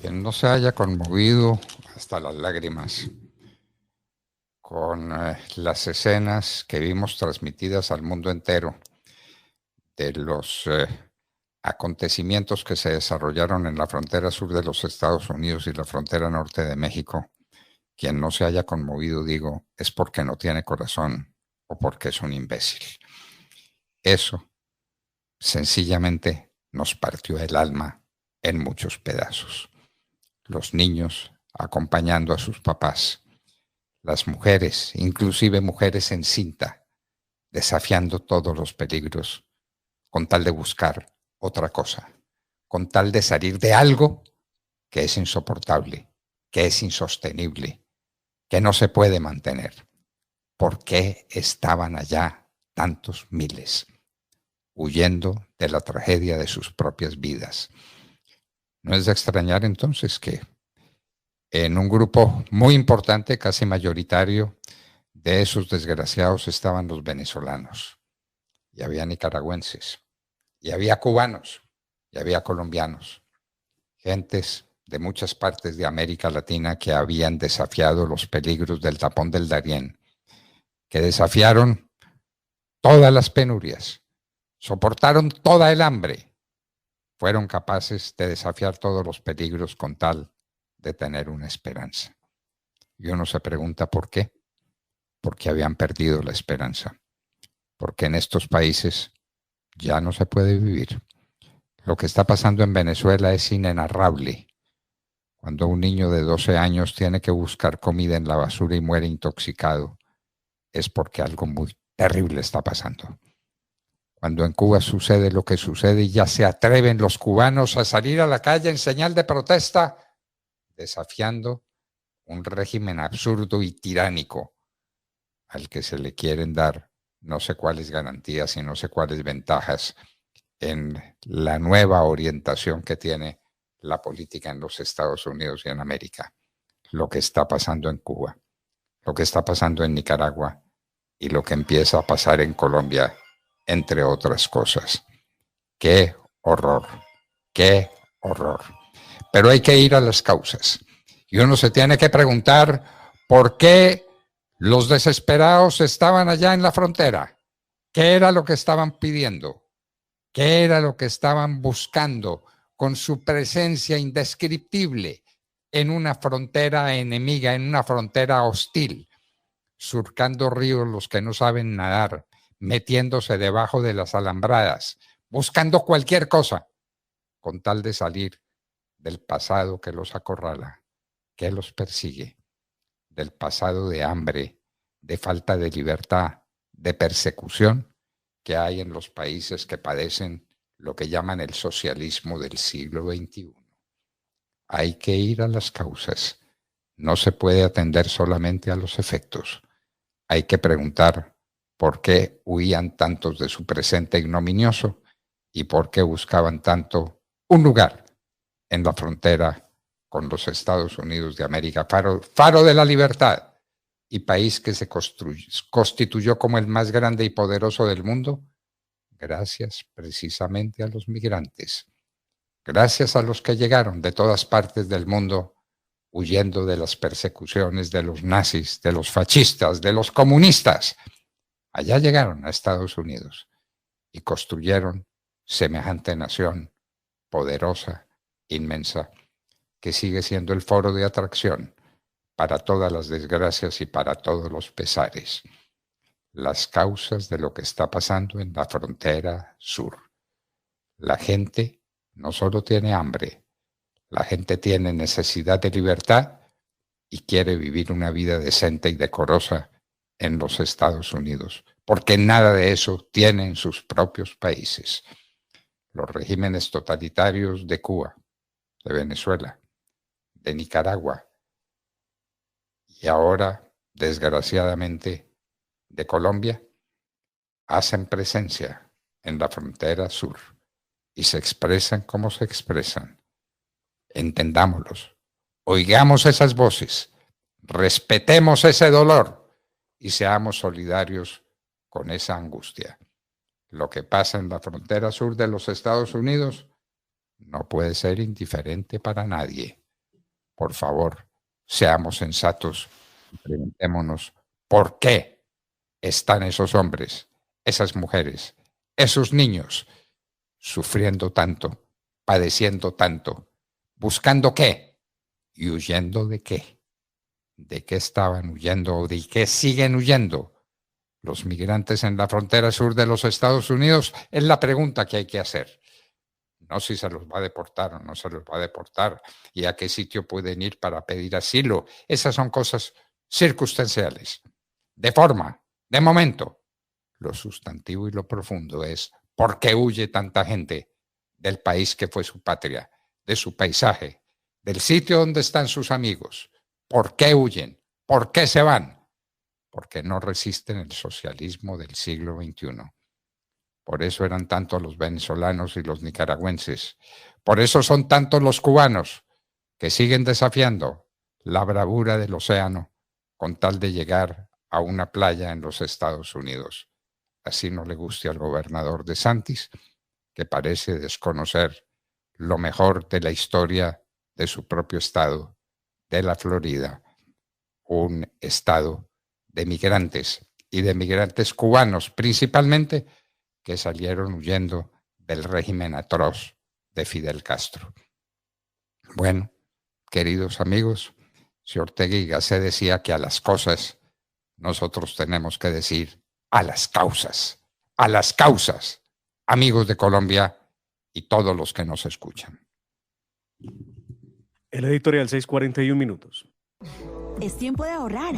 Quien no se haya conmovido hasta las lágrimas con las escenas que vimos transmitidas al mundo entero de los acontecimientos que se desarrollaron en la frontera sur de los Estados Unidos y la frontera norte de México, quien no se haya conmovido, digo, es porque no tiene corazón o porque es un imbécil. Eso sencillamente nos partió el alma en muchos pedazos. Los niños acompañando a sus papás, las mujeres, inclusive mujeres en cinta, desafiando todos los peligros con tal de buscar otra cosa, con tal de salir de algo que es insoportable, que es insostenible, que no se puede mantener. ¿Por qué estaban allá tantos miles, huyendo de la tragedia de sus propias vidas? No es de extrañar entonces que en un grupo muy importante, casi mayoritario, de esos desgraciados estaban los venezolanos, y había nicaragüenses, y había cubanos, y había colombianos, gentes de muchas partes de América Latina que habían desafiado los peligros del tapón del Darién, que desafiaron todas las penurias, soportaron toda el hambre, fueron capaces de desafiar todos los peligros con tal de tener una esperanza. Y uno se pregunta por qué. Porque habían perdido la esperanza. Porque en estos países ya no se puede vivir. Lo que está pasando en Venezuela es inenarrable. Cuando un niño de 12 años tiene que buscar comida en la basura y muere intoxicado, es porque algo muy terrible está pasando. Cuando en Cuba sucede lo que sucede y ya se atreven los cubanos a salir a la calle en señal de protesta, desafiando un régimen absurdo y tiránico al que se le quieren dar no sé cuáles garantías y no sé cuáles ventajas en la nueva orientación que tiene la política en los Estados Unidos y en América. Lo que está pasando en Cuba, lo que está pasando en Nicaragua y lo que empieza a pasar en Colombia, entre otras cosas. ¡Qué horror! ¡Qué horror! Pero hay que ir a las causas. Y uno se tiene que preguntar por qué los desesperados estaban allá en la frontera. ¿Qué era lo que estaban pidiendo? ¿Qué era lo que estaban buscando con su presencia indescriptible en una frontera enemiga, en una frontera hostil, surcando ríos los que no saben nadar, metiéndose debajo de las alambradas, buscando cualquier cosa con tal de salir del pasado que los acorrala, que los persigue, del pasado de hambre, de falta de libertad, de persecución que hay en los países que padecen lo que llaman el socialismo del siglo XXI. Hay que ir a las causas. No se puede atender solamente a los efectos. Hay que preguntar por qué huían tantos de su presente ignominioso y por qué buscaban tanto un lugar en la frontera con los Estados Unidos de América, faro de la libertad y país que se constituyó como el más grande y poderoso del mundo, gracias precisamente a los migrantes, gracias a los que llegaron de todas partes del mundo huyendo de las persecuciones de los nazis, de los fascistas, de los comunistas. Allá llegaron a Estados Unidos y construyeron semejante nación poderosa, inmensa, que sigue siendo el foro de atracción para todas las desgracias y para todos los pesares. Las causas de lo que está pasando en la frontera sur. La gente no solo tiene hambre, la gente tiene necesidad de libertad y quiere vivir una vida decente y decorosa en los Estados Unidos, porque nada de eso tiene en sus propios países. Los regímenes totalitarios de Cuba, de Venezuela, de Nicaragua y ahora, desgraciadamente, de Colombia, hacen presencia en la frontera sur y se expresan como se expresan. Entendámoslos, oigamos esas voces, respetemos ese dolor y seamos solidarios con esa angustia. Lo que pasa en la frontera sur de los Estados Unidos no puede ser indiferente para nadie. por favor, seamos sensatos y preguntémonos por qué están esos hombres, esas mujeres, esos niños sufriendo tanto, padeciendo tanto, buscando qué y huyendo de qué. ¿De qué estaban huyendo o de qué siguen huyendo los migrantes en la frontera sur de los Estados Unidos? Es la pregunta que hay que hacer. No si se los va a deportar o no se los va a deportar y a qué sitio pueden ir para pedir asilo. Esas son cosas circunstanciales, de forma, de momento. Lo sustantivo y lo profundo es ¿por qué huye tanta gente del país que fue su patria, de su paisaje, del sitio donde están sus amigos? ¿Por qué huyen? ¿Por qué se van? Porque no resisten el socialismo del siglo XXI. Por eso eran tantos los venezolanos y los nicaragüenses. Por eso son tantos los cubanos que siguen desafiando la bravura del océano con tal de llegar a una playa en los Estados Unidos. Así no le guste al gobernador DeSantis, que parece desconocer lo mejor de la historia de su propio estado, de la Florida, un estado de migrantes y de migrantes cubanos principalmente, que salieron huyendo del régimen atroz de Fidel Castro. Bueno, queridos amigos, si Ortega y Gasset decía que a las cosas nosotros tenemos que decir a las causas, amigos de Colombia y todos los que nos escuchan. El editorial 6:41 minutos. Es tiempo de ahorrar.